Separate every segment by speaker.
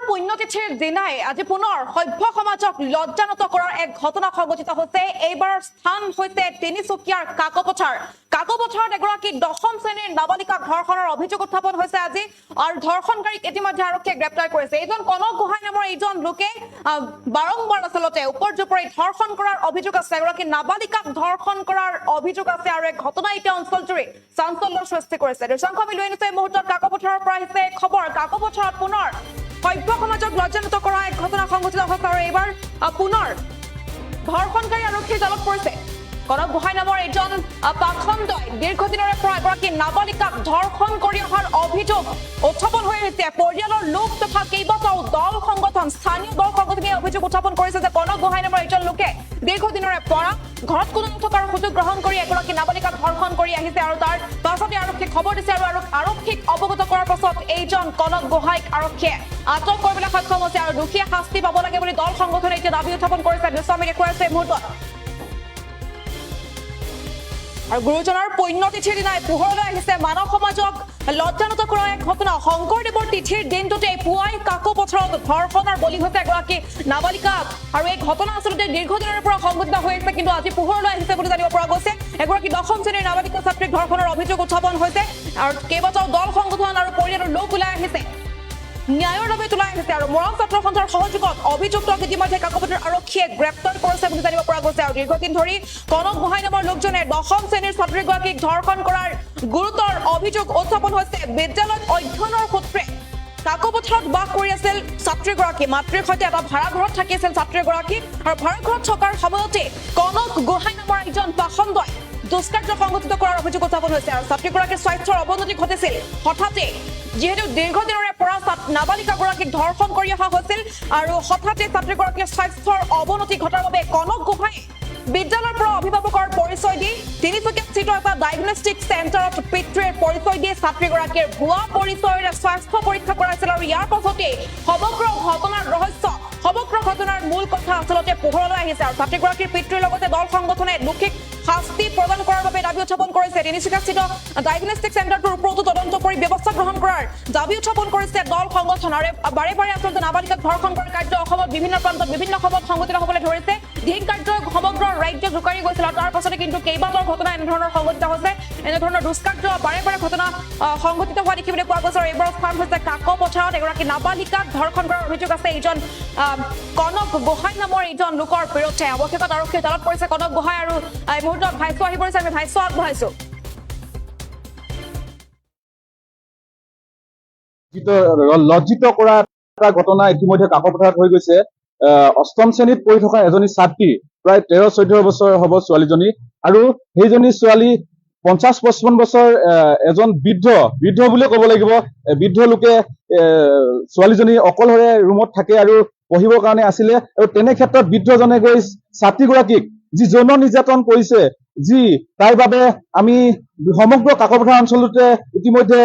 Speaker 1: পুণ্যতিথিৰ দিনাই আজি পুনৰ সভ্য সমাজক লজ্জানত কৰাৰ এক ঘটনা সংঘটিত হৈছে। এইবাৰ স্থান হৈছে তিনিচুকীয়াৰ কাকপথাৰত এগৰাকী 10ম শ্ৰেণীৰ নাবালিকাক ধৰ্ষণৰ অভিযোগ উত্থাপন হৈছে আজি, আৰু ধৰ্ষণকাৰীক ইতিমধ্যে আৰক্ষীয়ে গ্ৰেপ্তাৰ কৰিছে। এইজন কনক গোহাঁই নামৰ এইজন লোকে বাৰম্বাৰ আচলতে ওপৰ-জোপৰি ধৰ্ষণ কৰাৰ অভিযোগ আছে, এগৰাকী নাবালিকাক ধৰ্ষণ কৰাৰ অভিযোগ আছে, আৰু এই ঘটনা এতিয়া অঞ্চলজুৰি চাঞ্চল্যৰ সৃষ্টি কৰিছে। দৃশ্যাংশ আমি লৈ আনিছো এই মুহূৰ্তত কাকপথাৰৰ পৰা আহিছে খবৰ। কাকপথাৰত পুনৰ সভ্য সমাজক লজ্জানত কৰা এক ঘটনা সংঘটিত হৈছে, আৰু এইবাৰ পুনৰ ধৰ্ষণকাৰী আৰক্ষীৰ জালত পৰিছে। কনক গোহাঁই নামৰ এজন পাখণ্ডই দীৰ্ঘদিনৰে পৰা এগৰাকী নাবালিকাক ধৰ্ষণ কৰি অহাৰ অভিযোগ উত্থাপন হৈ আহিছে। পৰিয়ালৰ লোক তথা কেইবাটাও দল সংগঠন, স্থানীয় দল সংগঠনে অভিযোগ উত্থাপন কৰিছে যে কনক গোহাঁই নামৰ এজন লোকে দীৰ্ঘদিনৰে পৰা ঘৰত কোনো নথকাৰ সুযোগ গ্ৰহণ কৰি এগৰাকী নাবালিকাক ধৰ্ষণ কৰি আহিছে, আৰু তাৰ পাছতে আৰক্ষীক খবৰ দিছে, আৰু আৰক্ষীক অৱগত কৰাৰ পাছত এইজন কনক গোহাঁইক আৰক্ষীয়ে আটক কৰিবলৈ সক্ষম হৈছে, আৰু দোষীয়ে শাস্তি পাব লাগে বুলি দল সংগঠনে এতিয়া দাবী উত্থাপন কৰিছে। দৃশ্য আমি দেখুৱাইছো এই মুহূৰ্তত। আৰু গুৰুজনাৰ পুণ্যতিথিৰ দিনাই পোহৰলৈ আহিছে মানৱ সমাজক লজ্জানত কৰা এক ঘটনা। শংকৰদেৱৰ তিথিৰ দিনটোতে পুৱাই কাকপথাৰত ধৰ্ষণৰ বলি হৈছে এগৰাকী নাবালিকা, আৰু এই ঘটনা আচলতে দীৰ্ঘদিনৰ পৰা সংঘটিত হৈ আছে, কিন্তু আজি পোহৰলৈ আহিছে বুলি জানিব পৰা গৈছে। এগৰাকী 10ম শ্ৰেণীৰ নাবালিকা ছাত্ৰীক ধৰ্ষণৰ অভিযোগ উত্থাপন হৈছে, আৰু কেইবাটাও দল সংগঠন আৰু পৰিয়ালৰ লোক ওলাই আহিছে, ন্যায়ৰ বাবে তোলাই আহিছে, আৰু মৰম ছাত্ৰ সন্থাৰ সহযোগত অভিযুক্তক ইতিমধ্যে কাকপথাৰ আৰক্ষীয়ে গ্ৰেপ্তাৰ কৰিছে বুলি জানিব পৰা গৈছে। আৰু দীৰ্ঘদিন ধৰি কনক গোহাঁই নামৰ লোকজনে 10ম শ্ৰেণীৰ ছাত্ৰীগৰাকীক ধৰ্ষণ কৰাৰ গুৰুতৰ অভিযোগ উত্থাপন হৈছে। বিদ্যালয়ত অধ্যয়নৰ সূত্ৰে কাকপথাৰত বাস কৰি আছিল ছাত্ৰীগৰাকী, মাতৃৰ সৈতে এটা ভাড়াঘৰত থাকি আছিল ছাত্ৰীগৰাকী, আৰু ভাড়াঘৰত থকাৰ সময়তে কনক গোহাঁই নামৰ এজন পাখণ্ডই দুষ্কাৰ্য সংঘটিত কৰাৰ অভিযোগ উত্থাপন হৈছে, আৰু ছাত্ৰীগৰাকীৰ স্বাস্থ্যৰ অৱনতি ঘটিছিল। হঠাতে যিহেতু দীৰ্ঘদিনৰে পৰা নাবালিকাগৰাকীক ধৰ্ষণ কৰি অহা হৈছিল, আৰু হঠাতে ছাত্ৰীগৰাকীৰ স্বাস্থ্যৰ অৱনতি ঘটাৰ বাবে কনক গোহাঁই বিদ্যালয়ৰ পৰা অভিভাৱকৰ পৰিচয় দি তিনিচুকীয়াস্থিত এটা ডায়েগনষ্টিক চেণ্টাৰত পিতৃৰ পৰিচয় দি ছাত্ৰীগৰাকীৰ ভুৱা পৰিচয়েৰে স্বাস্থ্য পৰীক্ষা কৰাইছিল, আৰু ইয়াৰ পাছতেই সমগ্ৰ ঘটনাৰ ৰহস্য, সমগ্ৰ ঘটনাৰ মূল কথা আচলতে পোহৰলৈ আহিছে। আৰু ছাত্ৰীগৰাকীৰ পিতৃৰ লগতে দল সংগঠনে দোষীক শাস্তি প্ৰদান কৰাৰ বাবে দাবী উত্থাপন কৰিছে। তিনিচুকীয়াস্থিত ডায়েগনষ্টিক চেণ্টাৰটোৰ ওপৰতো তদন্ত কৰি ব্যৱস্থা গ্ৰহণ কৰাৰ দাবী উত্থাপন কৰিছে দল সংগঠন। আৰু বাৰে বাৰে আচলতে নাবালিকাক ধৰ্ষণ কৰাৰ কাৰ্য অসমত বিভিন্ন প্ৰান্তত বিভিন্ন সময়ত সংঘটিত হ'বলৈ ধৰিছে। ধিক কাৰ্য সমগ্ৰ ৰাজ্যত জোকাৰি গৈছিল, আৰু তাৰ পাছতে কিন্তু কেইবাটাও ঘটনা এনেধৰণৰ সংঘটিত হৈছে। এনেধৰণৰ দুষ্কাৰ্য বাৰে বাৰে ঘটনা সংঘটিত হোৱা দেখিবলৈ পোৱা গৈছে, আৰু এইবাৰ স্থান হৈছে কাকপথাৰত এগৰাকী নাবালিকাক ধৰ্ষণ কৰাৰ অভিযোগ আছে এইজন কনক গোহাঁই নামৰ এইজন লোকৰ বিৰুদ্ধে। অৱশেষত আৰক্ষীয়ে জালত পৰিছে কনক গোহাঁই, আৰু এই মুহূৰ্তত ভাষ্য আহি পৰিছে, আমি ভাষ্য আগবঢ়াইছো।
Speaker 2: লজ্জিত কৰা এটা ঘটনা ইতিমধ্যে কাকপথাৰত হৈ গৈছে। 8ম শ্ৰেণীত পঢ়ি থকা এজনী ছাত্ৰী, প্ৰায় 13-14 বছৰ হ'ব ছোৱালীজনী, আৰু সেইজনী ছোৱালী 50-55 বছৰ এজন বৃদ্ধ বুলিয়ে ক'ব লাগিব, বৃদ্ধ লোকে ছোৱালীজনী অকলশৰে ৰুমত থাকে আৰু পঢ়িবৰ কাৰণে আছিলে, আৰু তেনে ক্ষেত্ৰত বৃদ্ধজনে গৈ ছাত্ৰীগৰাকীক যি যৌন নিৰ্যাতন কৰিছে, যি তাৰ বাবে আমি সমগ্ৰ কাকপথাৰ অঞ্চলতে ইতিমধ্যে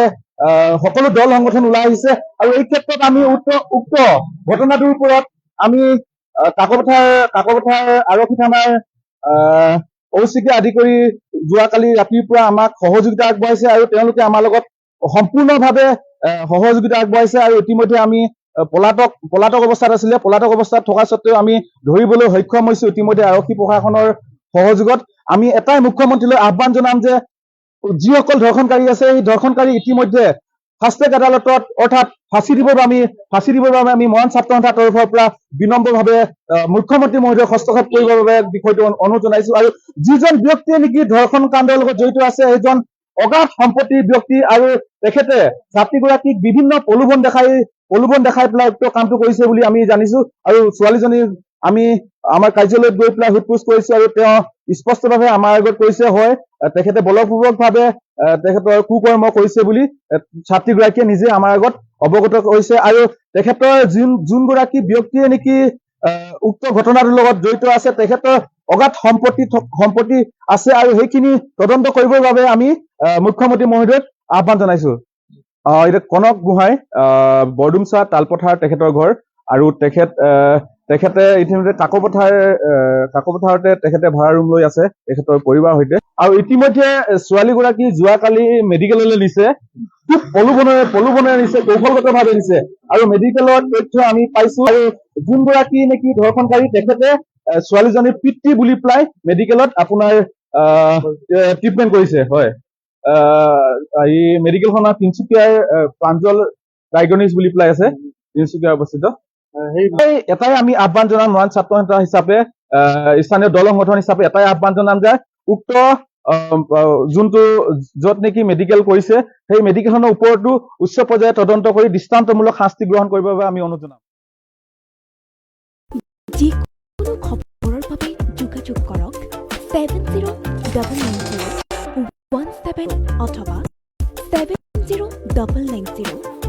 Speaker 2: সকলো দল সংগঠন ওলাই আহিছে, আৰু এই ক্ষেত্ৰত আমি উক্ত ঘটনাটোৰ ওপৰত আমি কাকপথাৰ আৰক্ষী থানাৰ OCকে আদি কৰি যোৱাকালি ৰাতিৰ পৰা আমাক সহযোগিতা আগবঢ়াইছে, আৰু তেওঁলোকে আমাৰ লগত সম্পূৰ্ণভাৱে সহযোগিতা আগবঢ়াইছে, আৰু ইতিমধ্যে আমি পলাতক অৱস্থাত আছিলে, পলাতক অৱস্থাত থকা স্বত্বেও আমি ধৰিবলৈ সক্ষম হৈছো। ইতিমধ্যে আৰক্ষী প্ৰশাসনৰ সহযোগত আমি এটাই মুখ্যমন্ত্ৰীলৈ আহ্বান জনাম যে যিসকল ধৰ্ষণকাৰী আছে, এই ধৰ্ষণকাৰী ইতিমধ্যে ফাষ্ট ট্ৰেক আদালতত অৰ্থাৎ ফাঁচি দিবৰ বাবে আমি মৰাণ ছাত্ৰ সন্থাৰ তৰফৰ পৰা বিনম্ৰভাৱে মুখ্যমন্ত্ৰী মহোদয়ক হস্তক্ষেপ কৰিবৰ বাবে বিষয়টো অনুৰোধ জনাইছো। আৰু যিজন ব্যক্তিয়ে নেকি ধৰ্ষণ কাণ্ডৰ লগত জড়িত আছে, সেইজন অগাধ সম্পত্তিৰ ব্যক্তি, আৰু তেখেতে ছাত্ৰীগৰাকীক বিভিন্ন প্ৰলোভন দেখাই পেলাই উক্ত কামটো কৰিছে বুলি আমি জানিছো, আৰু ছোৱালীজনী আমি আমাৰ কাৰ্যালয়ত গৈ পেলাই সোধ পোছ কৰিছো, আৰু তেওঁ স্পষ্টভাৱে আমাৰ আগত কৈছে হয় তেখেতে বলপূৰ্বকভাৱে তেখেতৰ কুকৰ্ম কৰিছে বুলি ছাত্ৰীগৰাকীয়ে নিজে আমাৰ আগত অৱগত কৰিছে। আৰু তেখেতৰ যোনগৰাকী ব্যক্তিয়ে নেকি উক্ত ঘটনাটোৰ লগত জড়িত আছে, তেখেতৰ অগাধ সম্পত্তি আছে, আৰু সেইখিনি তদন্ত কৰিবৰ বাবে আমি মুখ্যমন্ত্ৰী মহোদয়ক আহ্বান জনাইছো। এতিয়া কনক গোহাঁই বৰডুমচা তালপথাৰ তেখেতৰ ঘৰ, আৰু তেখেত তেখেতে ইতিমধ্যে কাকপথাৰতে তেখেতে ভাড়া ৰুম লৈ আছে তেখেতৰ পৰিবাৰৰ সৈতে। আৰু ইতিমধ্যে ছোৱালীগৰাকী যোৱাকালি মেডিকেললৈ নিছে, খুব পলুবনেৰে নিছে, কৌশলগতভাৱে নিছে। আৰু মেডিকেলৰ তথ্য আমি পাইছো। আৰু যোনগৰাকী নেকি ধৰ্ষণকাৰী তেখেতে ছোৱালীজনীৰ পিতৃ বুলি পেলাই মেডিকেলত আপোনাৰ ট্ৰিটমেণ্ট কৰিছে। হয়, এই মেডিকেলখনৰ তিনিচুকীয়াৰ প্ৰাঞ্জল ডায়গনিছ বুলি পেলাই আছে, তিনিচুকীয়া অৱস্থিত। এটাই আমি আহ্বান জনাম, মৰাণ ছাত্ৰ নেতা হিচাপে, স্থানীয় দল সংগঠন হিচাপে এটাই আহ্বান জনাম যে উক্ত যোনটো য'ত নেকি মেডিকেল কৰিছে সেই মেডিকেলখনৰ ওপৰতো উচ্চ পৰ্যায়ে তদন্ত কৰি দৃষ্টান্তমূলক শাস্তি গ্ৰহণ কৰিবৰ বাবে আমি অনুৰোধ জনাম।
Speaker 3: যিকোনো খবৰৰ বাবে যোগাযোগ কৰক 709901 অথবা 709990